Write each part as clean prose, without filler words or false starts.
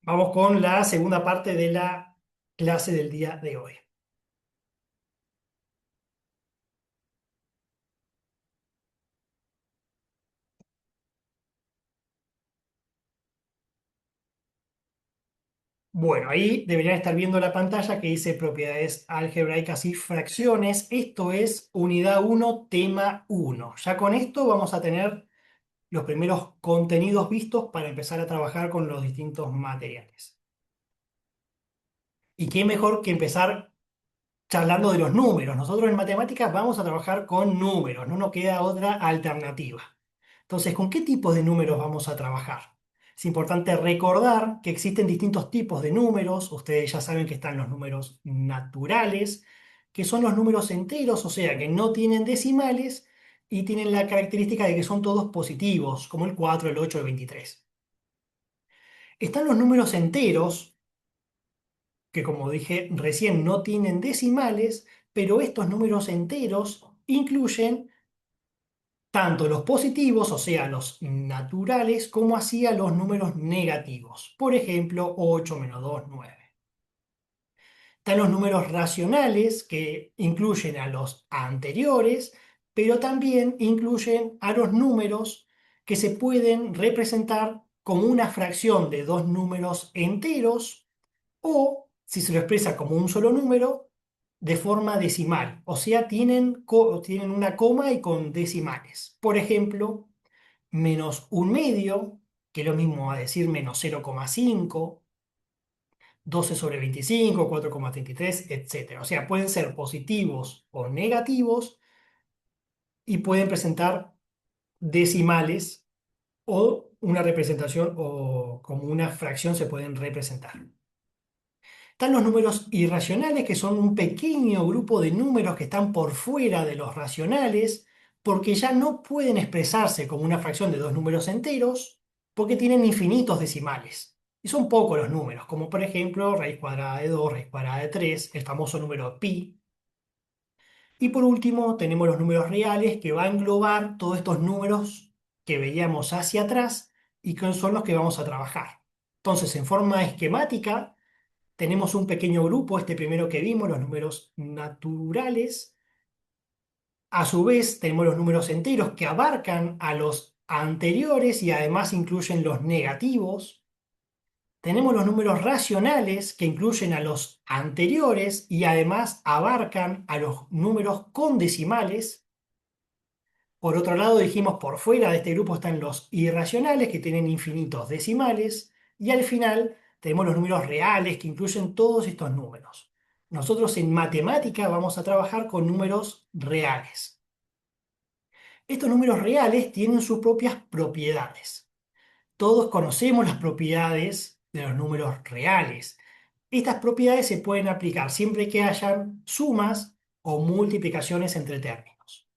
Vamos con la segunda parte de la clase del día de hoy. Bueno, ahí deberían estar viendo la pantalla que dice propiedades algebraicas y fracciones. Esto es unidad uno, tema uno. Ya con esto vamos a tener los primeros contenidos vistos para empezar a trabajar con los distintos materiales. Y qué mejor que empezar charlando de los números. Nosotros en matemáticas vamos a trabajar con números, no nos queda otra alternativa. Entonces, ¿con qué tipos de números vamos a trabajar? Es importante recordar que existen distintos tipos de números. Ustedes ya saben que están los números naturales, que son los números enteros, o sea, que no tienen decimales y tienen la característica de que son todos positivos, como el 4, el 8, el 23. Están los números enteros, que como dije recién no tienen decimales, pero estos números enteros incluyen tanto los positivos, o sea, los naturales, como así a los números negativos. Por ejemplo, 8 menos 2 9. Están los números racionales, que incluyen a los anteriores, pero también incluyen a los números que se pueden representar como una fracción de dos números enteros o, si se lo expresa como un solo número, de forma decimal. O sea, tienen una coma y con decimales. Por ejemplo, menos un medio, que es lo mismo a decir menos 0,5, 12 sobre 25, 4,33, etcétera. O sea, pueden ser positivos o negativos y pueden presentar decimales o una representación o como una fracción se pueden representar. Están los números irracionales, que son un pequeño grupo de números que están por fuera de los racionales, porque ya no pueden expresarse como una fracción de dos números enteros, porque tienen infinitos decimales. Y son pocos los números, como por ejemplo raíz cuadrada de 2, raíz cuadrada de 3, el famoso número pi. Y por último tenemos los números reales, que va a englobar todos estos números que veíamos hacia atrás y que son los que vamos a trabajar. Entonces, en forma esquemática, tenemos un pequeño grupo, este primero que vimos, los números naturales. A su vez, tenemos los números enteros que abarcan a los anteriores y además incluyen los negativos. Tenemos los números racionales que incluyen a los anteriores y además abarcan a los números con decimales. Por otro lado, dijimos por fuera de este grupo están los irracionales que tienen infinitos decimales y al final tenemos los números reales que incluyen todos estos números. Nosotros en matemática vamos a trabajar con números reales. Estos números reales tienen sus propias propiedades. Todos conocemos las propiedades de los números reales. Estas propiedades se pueden aplicar siempre que hayan sumas o multiplicaciones entre términos.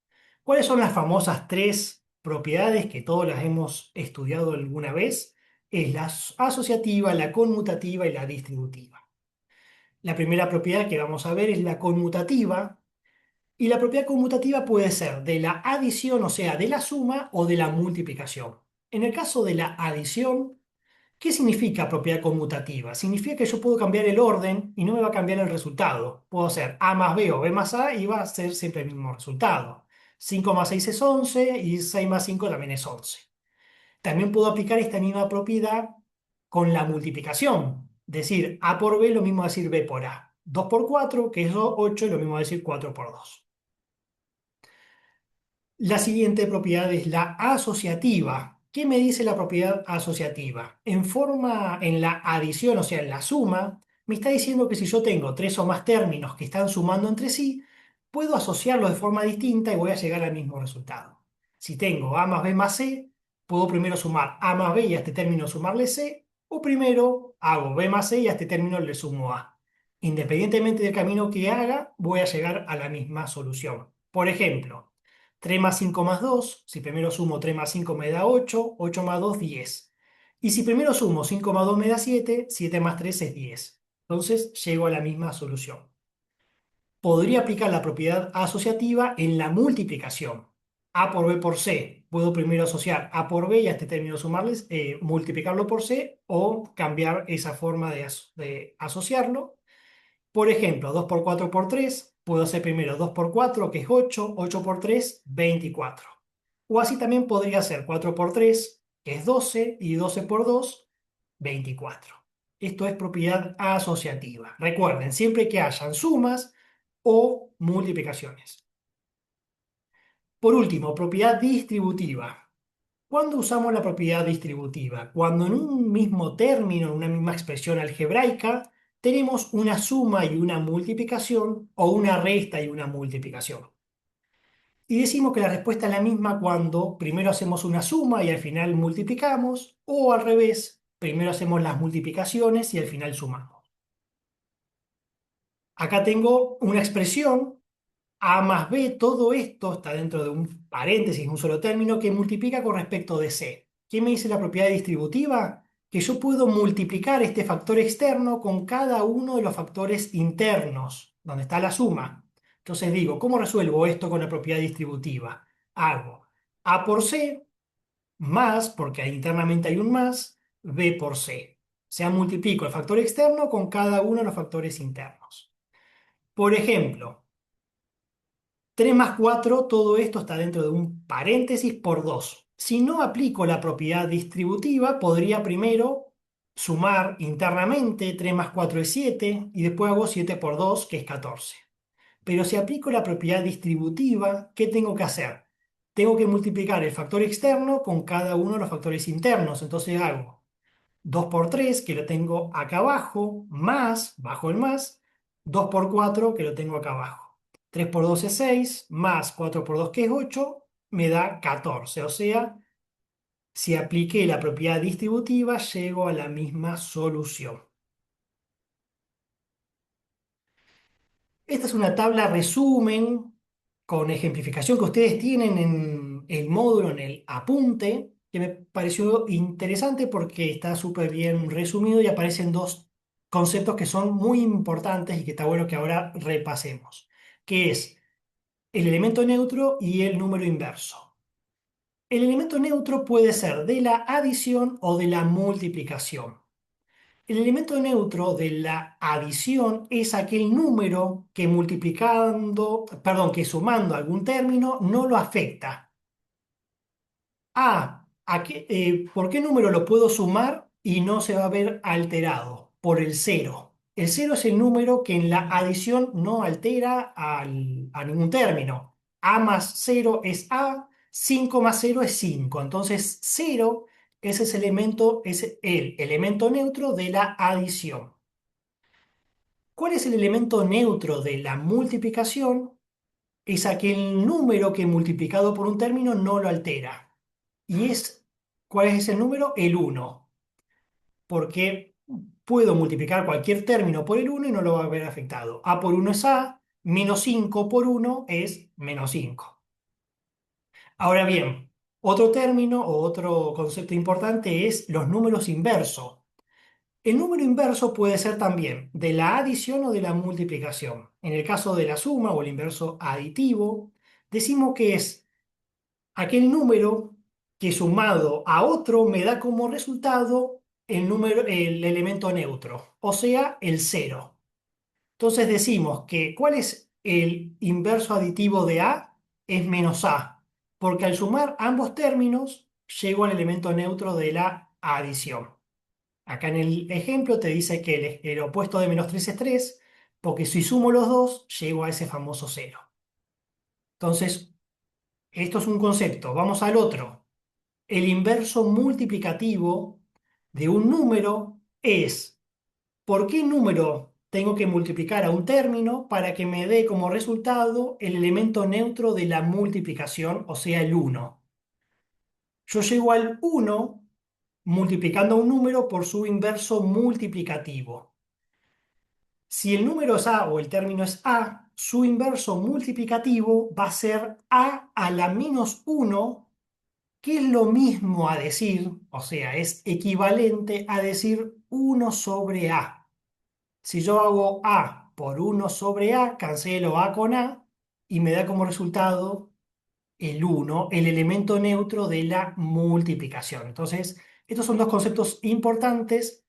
¿Cuáles son las famosas tres propiedades que todos las hemos estudiado alguna vez? Es la asociativa, la conmutativa y la distributiva. La primera propiedad que vamos a ver es la conmutativa, y la propiedad conmutativa puede ser de la adición, o sea, de la suma o de la multiplicación. En el caso de la adición, ¿qué significa propiedad conmutativa? Significa que yo puedo cambiar el orden y no me va a cambiar el resultado. Puedo hacer A más B o B más A y va a ser siempre el mismo resultado. 5 más 6 es 11 y 6 más 5 también es 11. También puedo aplicar esta misma propiedad con la multiplicación. Decir A por B lo mismo decir B por A. 2 por 4, que es 8, y lo mismo decir 4 por 2. La siguiente propiedad es la asociativa. ¿Qué me dice la propiedad asociativa? En la adición, o sea, en la suma, me está diciendo que si yo tengo tres o más términos que están sumando entre sí, puedo asociarlos de forma distinta y voy a llegar al mismo resultado. Si tengo A más B más C, puedo primero sumar A más B y a este término sumarle C, o primero hago B más C y a este término le sumo A. Independientemente del camino que haga, voy a llegar a la misma solución. Por ejemplo, 3 más 5 más 2, si primero sumo 3 más 5 me da 8, 8 más 2, 10. Y si primero sumo 5 más 2 me da 7, 7 más 3 es 10. Entonces llego a la misma solución. Podría aplicar la propiedad asociativa en la multiplicación. A por B por C. puedo primero asociar A por B y a este término sumarles, multiplicarlo por C o cambiar esa forma de asociarlo. Por ejemplo, 2 por 4 por 3, puedo hacer primero 2 por 4, que es 8, 8 por 3, 24. O así también podría ser 4 por 3, que es 12, y 12 por 2, 24. Esto es propiedad asociativa. Recuerden, siempre que hayan sumas o multiplicaciones. Por último, propiedad distributiva. ¿Cuándo usamos la propiedad distributiva? Cuando en un mismo término, en una misma expresión algebraica, tenemos una suma y una multiplicación o una resta y una multiplicación. Y decimos que la respuesta es la misma cuando primero hacemos una suma y al final multiplicamos, o al revés, primero hacemos las multiplicaciones y al final sumamos. Acá tengo una expresión A más B, todo esto está dentro de un paréntesis, un solo término, que multiplica con respecto de C. ¿Qué me dice la propiedad distributiva? Que yo puedo multiplicar este factor externo con cada uno de los factores internos, donde está la suma. Entonces digo, ¿cómo resuelvo esto con la propiedad distributiva? Hago A por C más, porque ahí internamente hay un más, B por C. O sea, multiplico el factor externo con cada uno de los factores internos. Por ejemplo, 3 más 4, todo esto está dentro de un paréntesis por 2. Si no aplico la propiedad distributiva, podría primero sumar internamente 3 más 4 es 7 y después hago 7 por 2, que es 14. Pero si aplico la propiedad distributiva, ¿qué tengo que hacer? Tengo que multiplicar el factor externo con cada uno de los factores internos. Entonces hago 2 por 3, que lo tengo acá abajo, más, bajo el más, 2 por 4, que lo tengo acá abajo. 3 por 2 es 6, más 4 por 2, que es 8, me da 14. O sea, si apliqué la propiedad distributiva, llego a la misma solución. Esta es una tabla resumen con ejemplificación que ustedes tienen en el módulo, en el apunte, que me pareció interesante porque está súper bien resumido y aparecen dos conceptos que son muy importantes y que está bueno que ahora repasemos, que es el elemento neutro y el número inverso. El elemento neutro puede ser de la adición o de la multiplicación. El elemento neutro de la adición es aquel número que multiplicando, perdón, que sumando algún término no lo afecta. ¿Por qué número lo puedo sumar y no se va a ver alterado? Por el cero. El cero es el número que en la adición no altera a ningún término. A más cero es A, 5 más cero es 5. Entonces, cero es el elemento neutro de la adición. ¿Cuál es el elemento neutro de la multiplicación? Es aquel número que multiplicado por un término no lo altera. ¿Cuál es ese número? El uno, porque puedo multiplicar cualquier término por el uno y no lo va a ver afectado. A por uno es A, menos 5 por uno es menos 5. Ahora bien, otro término o otro concepto importante es los números inversos. El número inverso puede ser también de la adición o de la multiplicación. En el caso de la suma o el inverso aditivo, decimos que es aquel número que sumado a otro me da como resultado el elemento neutro, o sea, el cero. Entonces decimos que ¿cuál es el inverso aditivo de A? Es menos A, porque al sumar ambos términos llego al elemento neutro de la adición. Acá en el ejemplo te dice que el opuesto de menos 3 es 3, porque si sumo los dos, llego a ese famoso cero. Entonces, esto es un concepto. Vamos al otro. El inverso multiplicativo de un número es, ¿por qué número tengo que multiplicar a un término para que me dé como resultado el elemento neutro de la multiplicación, o sea, el uno? Yo llego al uno multiplicando un número por su inverso multiplicativo. Si el número es A o el término es A, su inverso multiplicativo va a ser A a la menos uno, que es lo mismo a decir, o sea, es equivalente a decir uno sobre A. Si yo hago A por uno sobre A, cancelo A con A y me da como resultado el uno, el elemento neutro de la multiplicación. Entonces, estos son dos conceptos importantes,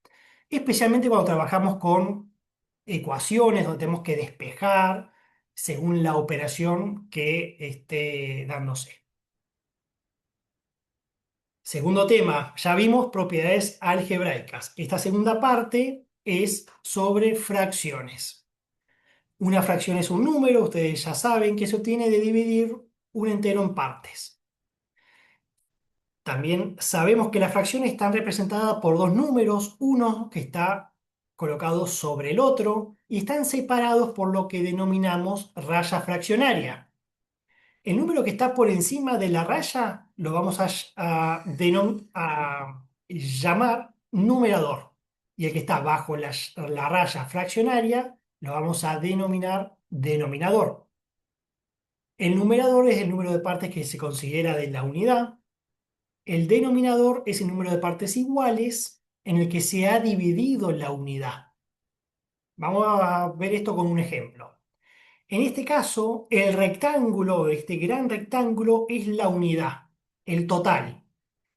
especialmente cuando trabajamos con ecuaciones donde tenemos que despejar según la operación que esté dándose. Segundo tema, ya vimos propiedades algebraicas. Esta segunda parte es sobre fracciones. Una fracción es un número, ustedes ya saben que se obtiene de dividir un entero en partes. También sabemos que las fracciones están representadas por dos números, uno que está colocado sobre el otro y están separados por lo que denominamos raya fraccionaria. El número que está por encima de la raya lo vamos a llamar numerador y el que está bajo la raya fraccionaria lo vamos a denominar denominador. El numerador es el número de partes que se considera de la unidad. El denominador es el número de partes iguales en el que se ha dividido la unidad. Vamos a ver esto con un ejemplo. En este caso, el rectángulo, este gran rectángulo, es la unidad, el total.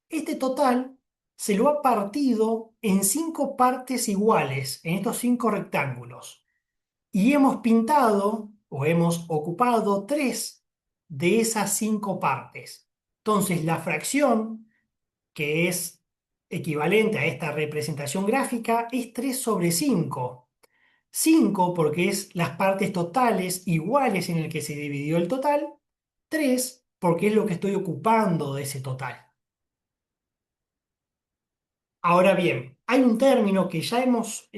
Este total se lo ha partido en cinco partes iguales, en estos cinco rectángulos. Y hemos pintado o hemos ocupado tres de esas cinco partes. Entonces, la fracción que es equivalente a esta representación gráfica, es 3 sobre 5. 5 porque es las partes totales iguales en el que se dividió el total. 3 porque es lo que estoy ocupando de ese total. Ahora bien, hay un término que ya hemos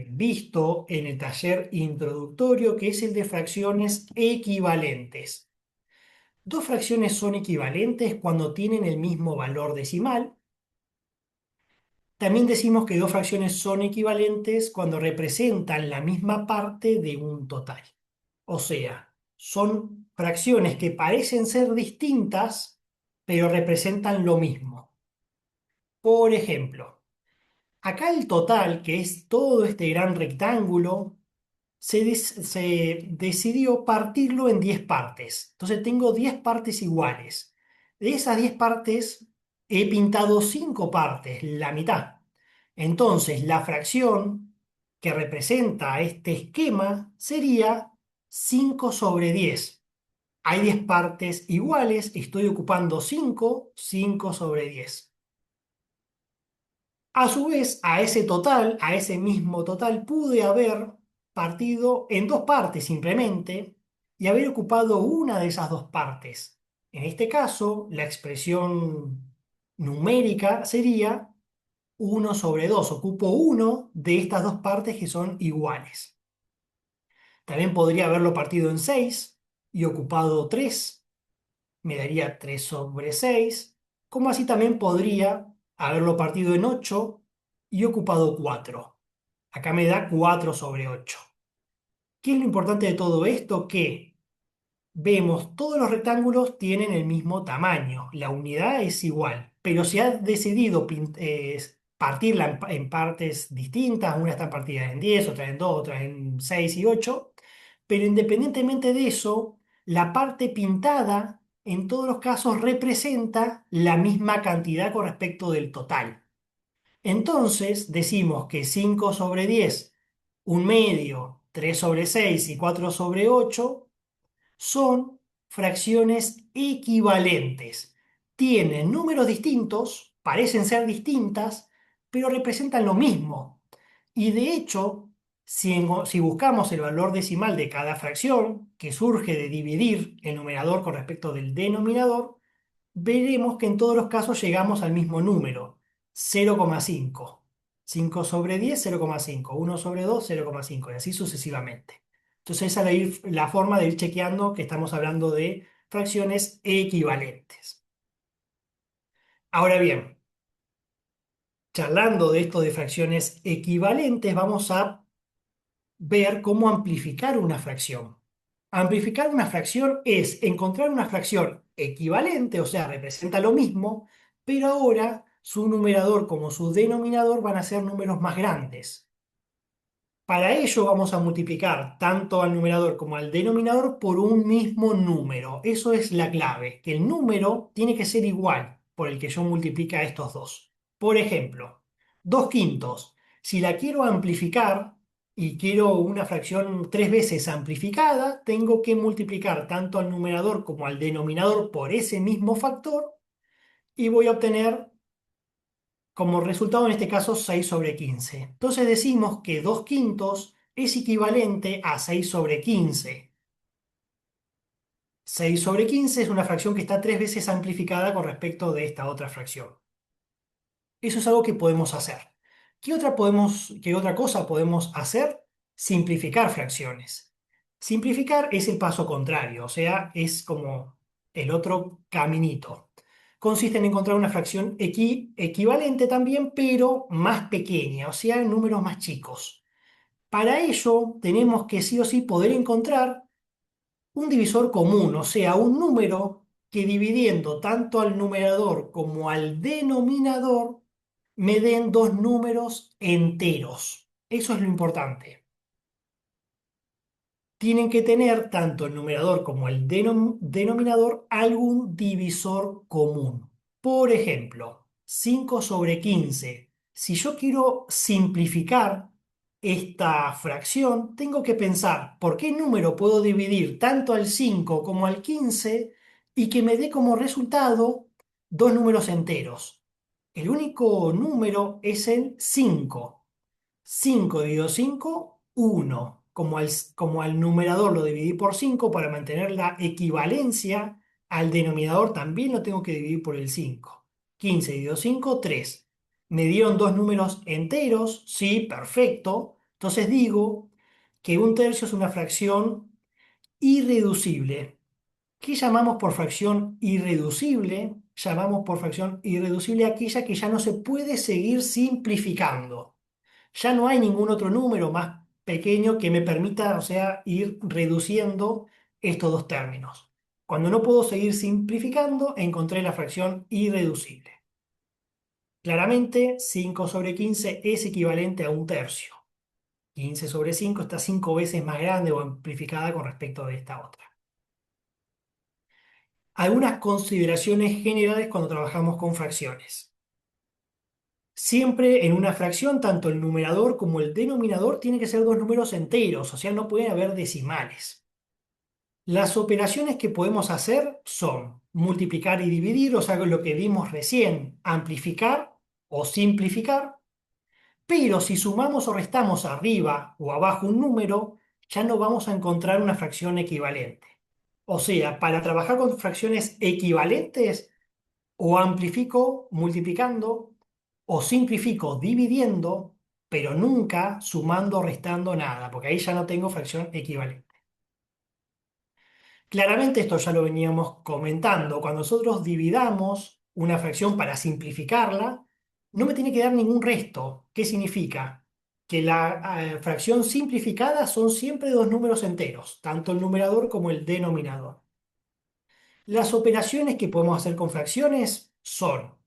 visto en el taller introductorio, que es el de fracciones equivalentes. Dos fracciones son equivalentes cuando tienen el mismo valor decimal. También decimos que dos fracciones son equivalentes cuando representan la misma parte de un total. O sea, son fracciones que parecen ser distintas, pero representan lo mismo. Por ejemplo, acá el total, que es todo este gran rectángulo, se decidió partirlo en 10 partes. Entonces tengo 10 partes iguales. De esas 10 partes he pintado 5 partes, la mitad. Entonces la fracción que representa este esquema sería 5 sobre 10. Hay 10 partes iguales, estoy ocupando 5, 5 sobre 10. A su vez, a ese total, a ese mismo total, pude haber partido en dos partes simplemente y haber ocupado una de esas dos partes. En este caso, la expresión numérica sería 1 sobre 2. Ocupo uno de estas dos partes que son iguales. También podría haberlo partido en 6 y ocupado 3. Me daría 3 sobre 6. Como así también podría haberlo partido en 8 y ocupado 4. Acá me da 4 sobre 8. ¿Qué es lo importante de todo esto? Que vemos, todos los rectángulos tienen el mismo tamaño, la unidad es igual, pero se ha decidido partirla en partes distintas, una está partida en 10, otra en 2, otra en 6 y 8, pero independientemente de eso, la parte pintada en todos los casos representa la misma cantidad con respecto del total. Entonces decimos que 5 sobre 10, un medio, 3 sobre 6 y 4 sobre 8 son fracciones equivalentes. Tienen números distintos, parecen ser distintas, pero representan lo mismo. Y de hecho, si buscamos el valor decimal de cada fracción, que surge de dividir el numerador con respecto del denominador, veremos que en todos los casos llegamos al mismo número, 0,5. 5 sobre 10, 0,5. 1 sobre 2, 0,5. Y así sucesivamente. Entonces esa es la forma de ir chequeando que estamos hablando de fracciones equivalentes. Ahora bien, charlando de esto de fracciones equivalentes, vamos a ver cómo amplificar una fracción. Amplificar una fracción es encontrar una fracción equivalente, o sea, representa lo mismo, pero ahora su numerador como su denominador van a ser números más grandes. Para ello vamos a multiplicar tanto al numerador como al denominador por un mismo número. Eso es la clave, que el número tiene que ser igual por el que yo multiplique a estos dos. Por ejemplo, 2 quintos. Si la quiero amplificar y quiero una fracción 3 veces amplificada, tengo que multiplicar tanto al numerador como al denominador por ese mismo factor y voy a obtener como resultado en este caso 6/15. Entonces decimos que 2 quintos es equivalente a 6/15. 6/15 es una fracción que está 3 veces amplificada con respecto de esta otra fracción. Eso es algo que podemos hacer. ¿Qué otra cosa podemos hacer? Simplificar fracciones. Simplificar es el paso contrario, o sea, es como el otro caminito. Consiste en encontrar una fracción equivalente también, pero más pequeña, o sea, en números más chicos. Para ello, tenemos que sí o sí poder encontrar un divisor común, o sea, un número que dividiendo tanto al numerador como al denominador me den dos números enteros. Eso es lo importante. Tienen que tener tanto el numerador como el denominador algún divisor común. Por ejemplo, 5/15. Si yo quiero simplificar esta fracción, tengo que pensar por qué número puedo dividir tanto al 5 como al 15 y que me dé como resultado dos números enteros. El único número es el 5. 5 dividido 5, 1. Como al numerador lo dividí por 5 para mantener la equivalencia, al denominador también lo tengo que dividir por el 5. 15 dividido 5, 3. Me dieron dos números enteros, sí, perfecto. Entonces digo que un tercio es una fracción irreducible. ¿Qué llamamos por fracción irreducible? Llamamos por fracción irreducible aquella que ya no se puede seguir simplificando. Ya no hay ningún otro número más pequeño que me permita, o sea, ir reduciendo estos dos términos. Cuando no puedo seguir simplificando, encontré la fracción irreducible. Claramente, 5/15 es equivalente a un tercio. 15/5 está 5 veces más grande o amplificada con respecto de esta otra. Algunas consideraciones generales cuando trabajamos con fracciones. Siempre en una fracción, tanto el numerador como el denominador tienen que ser dos números enteros, o sea, no pueden haber decimales. Las operaciones que podemos hacer son multiplicar y dividir, o sea, lo que vimos recién, amplificar o simplificar, pero si sumamos o restamos arriba o abajo un número, ya no vamos a encontrar una fracción equivalente. O sea, para trabajar con fracciones equivalentes, o amplifico multiplicando o simplifico dividiendo, pero nunca sumando o restando nada, porque ahí ya no tengo fracción equivalente. Claramente esto ya lo veníamos comentando. Cuando nosotros dividamos una fracción para simplificarla, no me tiene que dar ningún resto. ¿Qué significa? Que la fracción simplificada son siempre dos números enteros, tanto el numerador como el denominador. Las operaciones que podemos hacer con fracciones son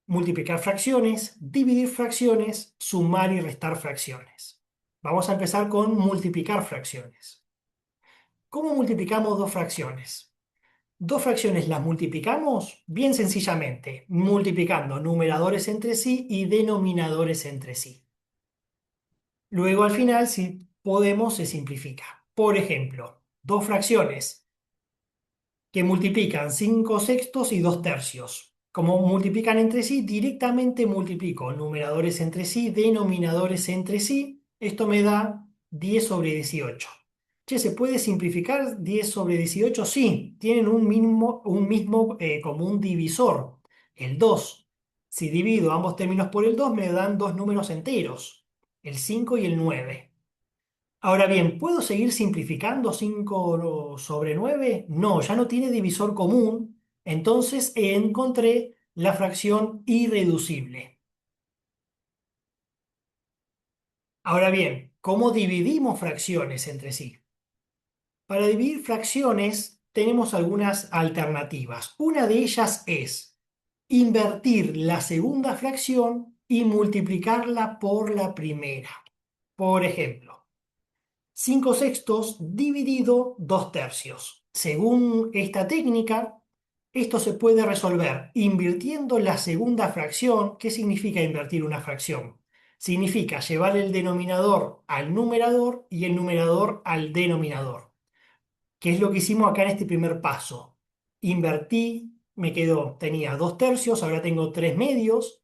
multiplicar fracciones, dividir fracciones, sumar y restar fracciones. Vamos a empezar con multiplicar fracciones. ¿Cómo multiplicamos dos fracciones? Dos fracciones las multiplicamos bien sencillamente, multiplicando numeradores entre sí y denominadores entre sí. Luego al final, si podemos, se simplifica. Por ejemplo, dos fracciones que multiplican 5 sextos y 2 tercios. Como multiplican entre sí, directamente multiplico numeradores entre sí, denominadores entre sí. Esto me da 10/18. Che, ¿se puede simplificar 10/18? Sí, tienen un mismo común divisor, el 2. Si divido ambos términos por el 2, me dan dos números enteros, el 5 y el 9. Ahora bien, ¿puedo seguir simplificando 5/9? No, ya no tiene divisor común, entonces encontré la fracción irreducible. Ahora bien, ¿cómo dividimos fracciones entre sí? Para dividir fracciones tenemos algunas alternativas. Una de ellas es invertir la segunda fracción y multiplicarla por la primera. Por ejemplo, 5 sextos dividido 2 tercios. Según esta técnica, esto se puede resolver invirtiendo la segunda fracción. ¿Qué significa invertir una fracción? Significa llevar el denominador al numerador y el numerador al denominador. ¿Qué es lo que hicimos acá en este primer paso? Invertí, tenía 2 tercios, ahora tengo 3 medios.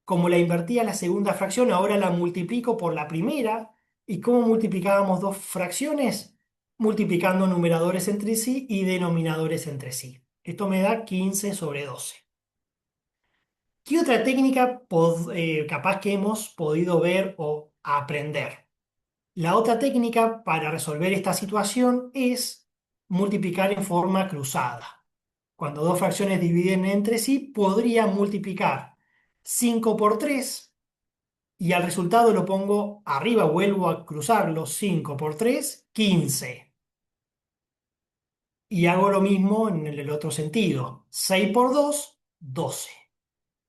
Como la invertí a la segunda fracción, ahora la multiplico por la primera. ¿Y cómo multiplicábamos dos fracciones? Multiplicando numeradores entre sí y denominadores entre sí. Esto me da 15/12. ¿Qué otra técnica capaz que hemos podido ver o aprender? La otra técnica para resolver esta situación es multiplicar en forma cruzada. Cuando dos fracciones dividen entre sí, podría multiplicar 5 por 3 y al resultado lo pongo arriba, vuelvo a cruzarlo, 5 por 3 15. Y hago lo mismo en el otro sentido, 6 por 2 12.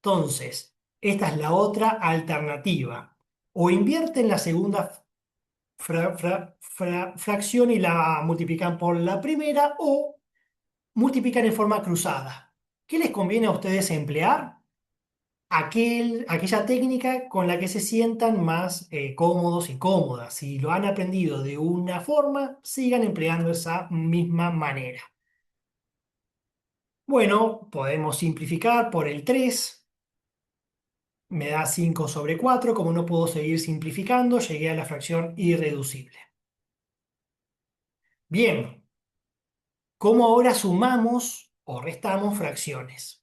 Entonces, esta es la otra alternativa. O invierten la segunda fracción y la multiplican por la primera o multiplican en forma cruzada. ¿Qué les conviene a ustedes emplear? Aquella técnica con la que se sientan más cómodos y cómodas. Si lo han aprendido de una forma, sigan empleando esa misma manera. Bueno, podemos simplificar por el 3. Me da 5/4. Como no puedo seguir simplificando, llegué a la fracción irreducible. Bien, ¿cómo ahora sumamos o restamos fracciones?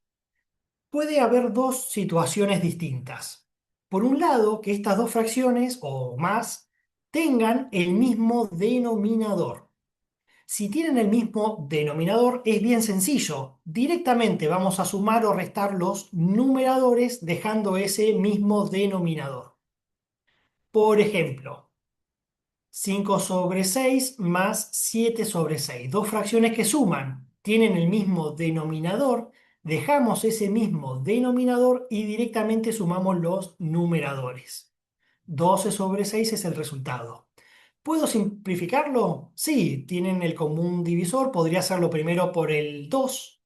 Puede haber dos situaciones distintas. Por un lado, que estas dos fracciones o más tengan el mismo denominador. Si tienen el mismo denominador, es bien sencillo. Directamente vamos a sumar o restar los numeradores dejando ese mismo denominador. Por ejemplo, 5/6 más 7/6. Dos fracciones que suman, tienen el mismo denominador, dejamos ese mismo denominador y directamente sumamos los numeradores. 12/6 es el resultado. ¿Puedo simplificarlo? Sí, tienen el común divisor, podría hacerlo primero por el 2.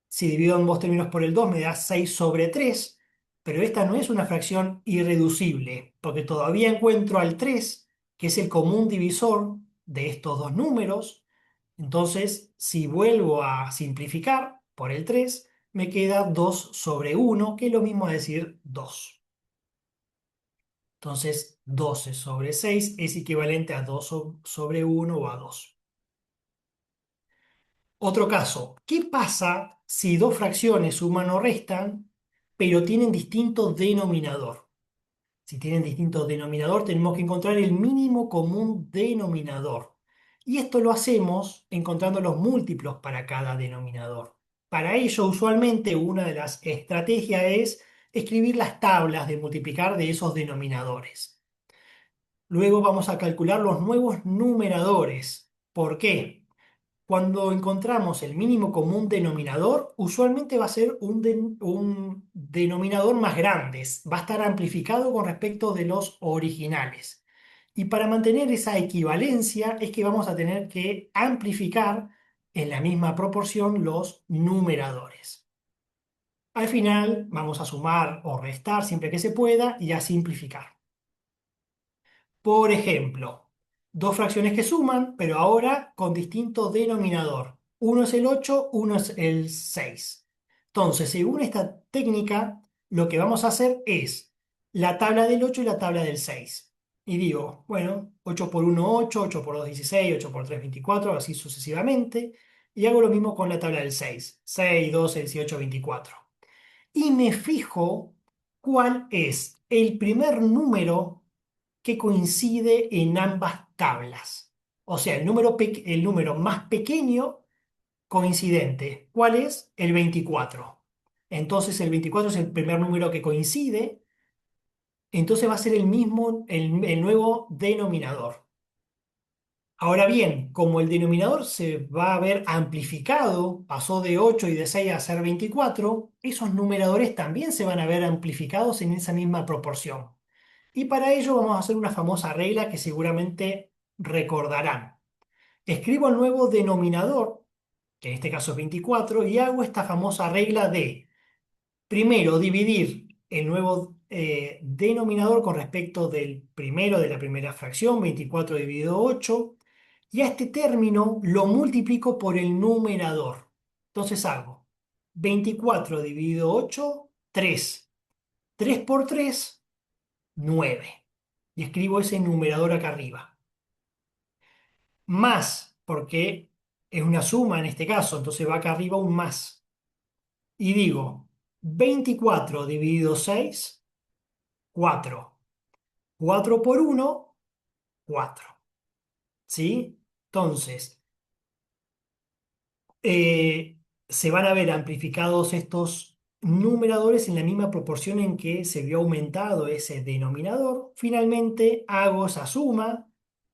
Si divido ambos términos por el 2 me da 6/3, pero esta no es una fracción irreducible, porque todavía encuentro al 3, que es el común divisor de estos dos números. Entonces, si vuelvo a simplificar por el 3, me queda 2/1, que es lo mismo a decir 2. Entonces, 12/6 es equivalente a 2/1 o a 2. Otro caso, ¿qué pasa si dos fracciones suman o restan, pero tienen distinto denominador? Si tienen distinto denominador, tenemos que encontrar el mínimo común denominador. Y esto lo hacemos encontrando los múltiplos para cada denominador. Para ello, usualmente, una de las estrategias es escribir las tablas de multiplicar de esos denominadores. Luego vamos a calcular los nuevos numeradores. ¿Por qué? Cuando encontramos el mínimo común denominador, usualmente va a ser un denominador más grande, va a estar amplificado con respecto de los originales. Y para mantener esa equivalencia es que vamos a tener que amplificar en la misma proporción los numeradores. Al final vamos a sumar o restar siempre que se pueda y a simplificar. Por ejemplo, dos fracciones que suman, pero ahora con distinto denominador. Uno es el 8, uno es el 6. Entonces, según esta técnica, lo que vamos a hacer es la tabla del 8 y la tabla del 6. Y digo, bueno, 8 por 1, 8, 8 por 2, 16, 8 por 3, 24, así sucesivamente. Y hago lo mismo con la tabla del 6. 6, 12, 18, 24. Y me fijo cuál es el primer número que coincide en ambas tablas. O sea, el número más pequeño coincidente. ¿Cuál es? El 24. Entonces el 24 es el primer número que coincide. Entonces va a ser el mismo, el nuevo denominador. Ahora bien, como el denominador se va a ver amplificado, pasó de 8 y de 6 a ser 24, esos numeradores también se van a ver amplificados en esa misma proporción. Y para ello vamos a hacer una famosa regla que seguramente recordarán. Escribo el nuevo denominador, que en este caso es 24, y hago esta famosa regla de, primero, dividir el nuevo denominador con respecto del primero de la primera fracción, 24 dividido 8, y a este término lo multiplico por el numerador. Entonces hago 24 dividido 8, 3. 3 por 3, 9. Y escribo ese numerador acá arriba. Más, porque es una suma en este caso, entonces va acá arriba un más. Y digo, 24 dividido 6, 4. 4 por 1, 4. ¿Sí? Entonces, eh, se van a ver amplificados estos numeradores en la misma proporción en que se vio aumentado ese denominador. Finalmente hago esa suma,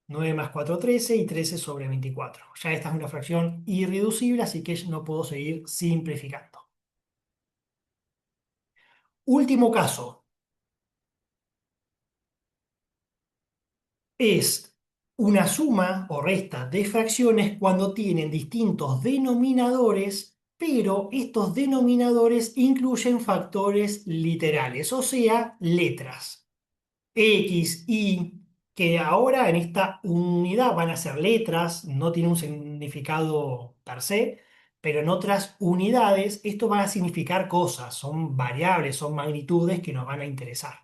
9 más 4, 13 y 13 sobre 24. Ya esta es una fracción irreducible, así que no puedo seguir simplificando. Último caso, es una suma o resta de fracciones cuando tienen distintos denominadores, pero estos denominadores incluyen factores literales, o sea, letras. X, Y, que ahora en esta unidad van a ser letras, no tiene un significado per se, pero en otras unidades esto va a significar cosas, son variables, son magnitudes que nos van a interesar.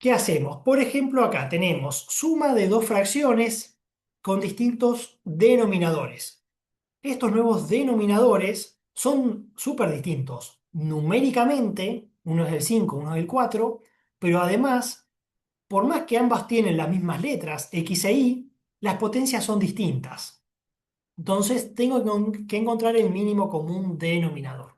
¿Qué hacemos? Por ejemplo, acá tenemos suma de dos fracciones con distintos denominadores. Estos nuevos denominadores son súper distintos. Numéricamente, uno es del 5, uno es del 4, pero además, por más que ambas tienen las mismas letras, X e Y, las potencias son distintas. Entonces, tengo que encontrar el mínimo común denominador.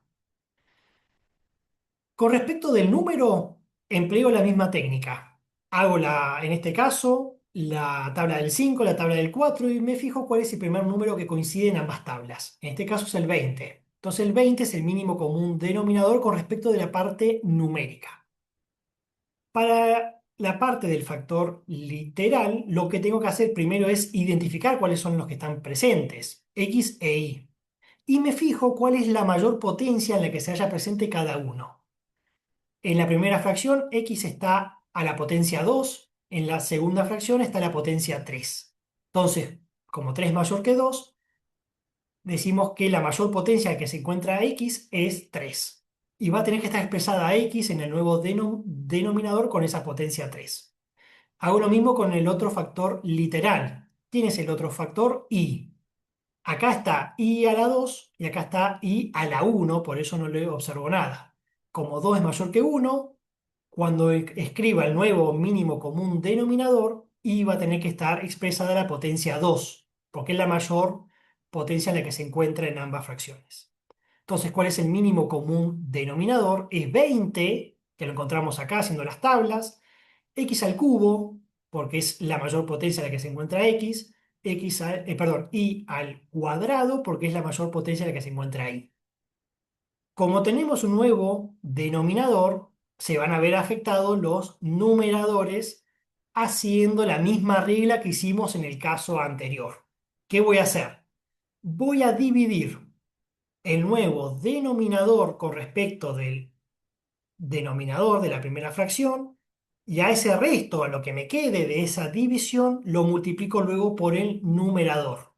Con respecto del número, empleo la misma técnica. Hago en este caso, la tabla del 5, la tabla del 4 y me fijo cuál es el primer número que coincide en ambas tablas. En este caso es el 20. Entonces el 20 es el mínimo común denominador con respecto de la parte numérica. Para la parte del factor literal, lo que tengo que hacer primero es identificar cuáles son los que están presentes, X e Y. Y me fijo cuál es la mayor potencia en la que se haya presente cada uno. En la primera fracción, x está a la potencia 2, en la segunda fracción está a la potencia 3. Entonces, como 3 es mayor que 2, decimos que la mayor potencia que se encuentra x es 3. Y va a tener que estar expresada x en el nuevo denominador con esa potencia 3. Hago lo mismo con el otro factor literal. Tienes el otro factor y. Acá está i a la 2 y acá está i a la 1, por eso no le observo nada. Como 2 es mayor que 1, cuando escriba el nuevo mínimo común denominador, i va a tener que estar expresada la potencia 2, porque es la mayor potencia en la que se encuentra en ambas fracciones. Entonces, ¿cuál es el mínimo común denominador? Es 20, que lo encontramos acá haciendo las tablas, x al cubo, porque es la mayor potencia en la que se encuentra x, perdón, y al cuadrado, porque es la mayor potencia en la que se encuentra y. Como tenemos un nuevo denominador, se van a ver afectados los numeradores haciendo la misma regla que hicimos en el caso anterior. ¿Qué voy a hacer? Voy a dividir el nuevo denominador con respecto del denominador de la primera fracción y a ese resto, a lo que me quede de esa división, lo multiplico luego por el numerador.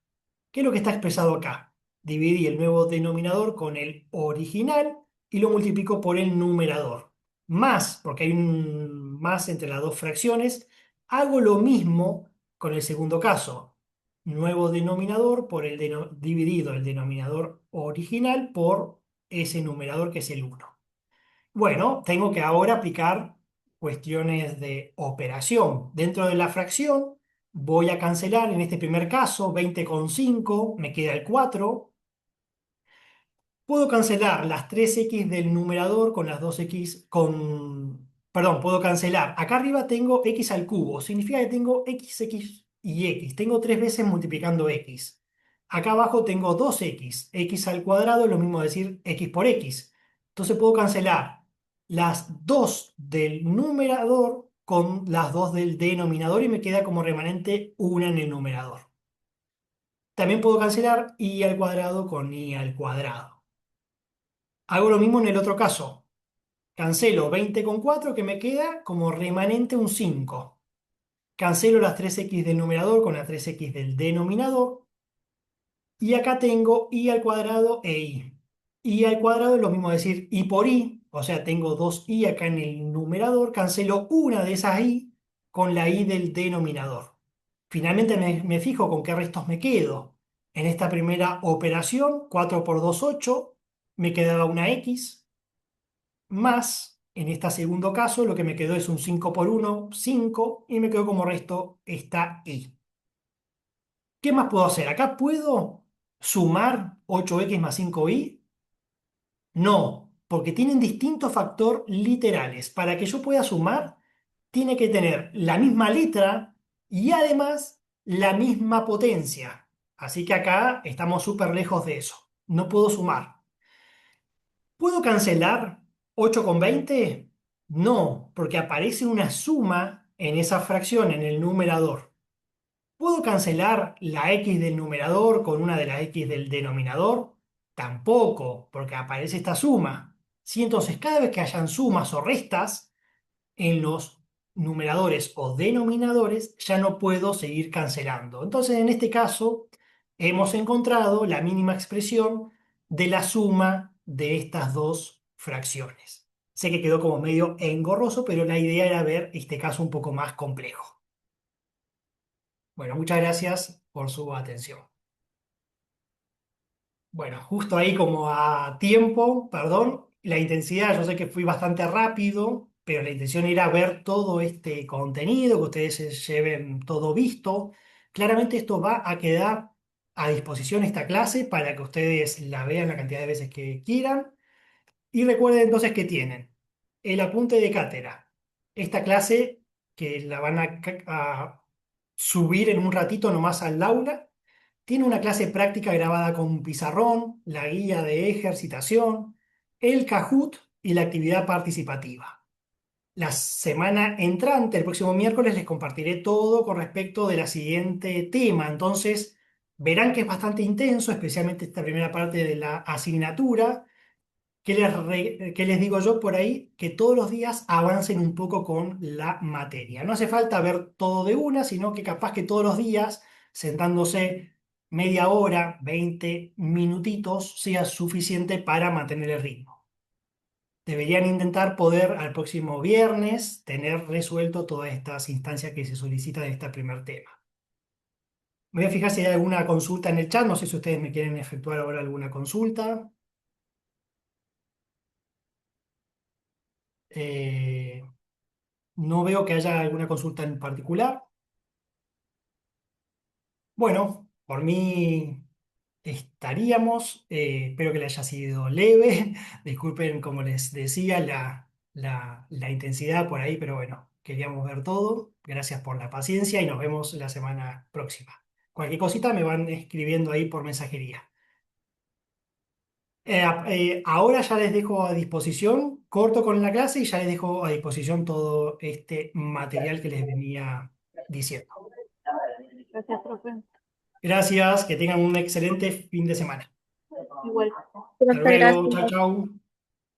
¿Qué es lo que está expresado acá? Dividí el nuevo denominador con el original y lo multiplico por el numerador. Más, porque hay un más entre las dos fracciones, hago lo mismo con el segundo caso. Nuevo denominador por dividido el denominador original por ese numerador que es el 1. Bueno, tengo que ahora aplicar cuestiones de operación. Dentro de la fracción voy a cancelar, en este primer caso, 20,5, me queda el 4. Puedo cancelar las 3x del numerador con las 2x con. Perdón, puedo cancelar. Acá arriba tengo x al cubo, significa que tengo x y x. Tengo 3 veces multiplicando x. Acá abajo tengo 2x, x al cuadrado es lo mismo decir x por x. Entonces puedo cancelar las 2 del numerador con las dos del denominador y me queda como remanente una en el numerador. También puedo cancelar y al cuadrado con y al cuadrado. Hago lo mismo en el otro caso. Cancelo 20 con 4 que me queda como remanente un 5. Cancelo las 3x del numerador con las 3x del denominador. Y acá tengo i al cuadrado e i. I al cuadrado es lo mismo decir i por i, o sea, tengo dos i acá en el numerador, cancelo una de esas i con la i del denominador. Finalmente me fijo con qué restos me quedo. En esta primera operación, 4 por 2 8, me quedaba una x, más, en este segundo caso, lo que me quedó es un 5 por 1 5, y me quedó como resto esta i. ¿Qué más puedo hacer? Acá puedo sumar 8x más 5y. No, porque tienen distintos factor literales. Para que yo pueda sumar, tiene que tener la misma letra y además la misma potencia. Así que acá estamos súper lejos de eso. No puedo sumar. ¿Puedo cancelar 8 con 20? No, porque aparece una suma en esa fracción, en el numerador. ¿Puedo cancelar la x del numerador con una de las x del denominador? Tampoco, porque aparece esta suma. Sí, entonces cada vez que hayan sumas o restas en los numeradores o denominadores, ya no puedo seguir cancelando. Entonces, en este caso, hemos encontrado la mínima expresión de la suma de estas dos fracciones. Sé que quedó como medio engorroso, pero la idea era ver este caso un poco más complejo. Bueno, muchas gracias por su atención. Bueno, justo ahí como a tiempo, perdón, la intensidad, yo sé que fui bastante rápido, pero la intención era ver todo este contenido, que ustedes se lleven todo visto. Claramente esto va a quedar a disposición esta clase para que ustedes la vean la cantidad de veces que quieran. Y recuerden entonces que tienen el apunte de cátedra. Esta clase que la van a subir en un ratito nomás al aula. Tiene una clase práctica grabada con un pizarrón, la guía de ejercitación, el Kahoot y la actividad participativa. La semana entrante, el próximo miércoles, les compartiré todo con respecto de la siguiente tema. Entonces, verán que es bastante intenso, especialmente esta primera parte de la asignatura. ¿Qué les digo yo por ahí? Que todos los días avancen un poco con la materia. No hace falta ver todo de una, sino que capaz que todos los días, sentándose media hora, 20 minutitos, sea suficiente para mantener el ritmo. Deberían intentar poder al próximo viernes tener resuelto todas estas instancias que se solicitan en este primer tema. Me voy a fijar si hay alguna consulta en el chat. No sé si ustedes me quieren efectuar ahora alguna consulta. Eh, No veo que haya alguna consulta en particular. Bueno, por mí estaríamos. Espero que le haya sido leve. Disculpen, como les decía, la intensidad por ahí, pero bueno, queríamos ver todo. Gracias por la paciencia y nos vemos la semana próxima. Cualquier cosita me van escribiendo ahí por mensajería. Ahora ya les dejo a disposición, corto con la clase y ya les dejo a disposición todo este material que les venía diciendo. Gracias, profe. Gracias, que tengan un excelente fin de semana. Igual. Hasta Muchas luego, chao, gracias. chao.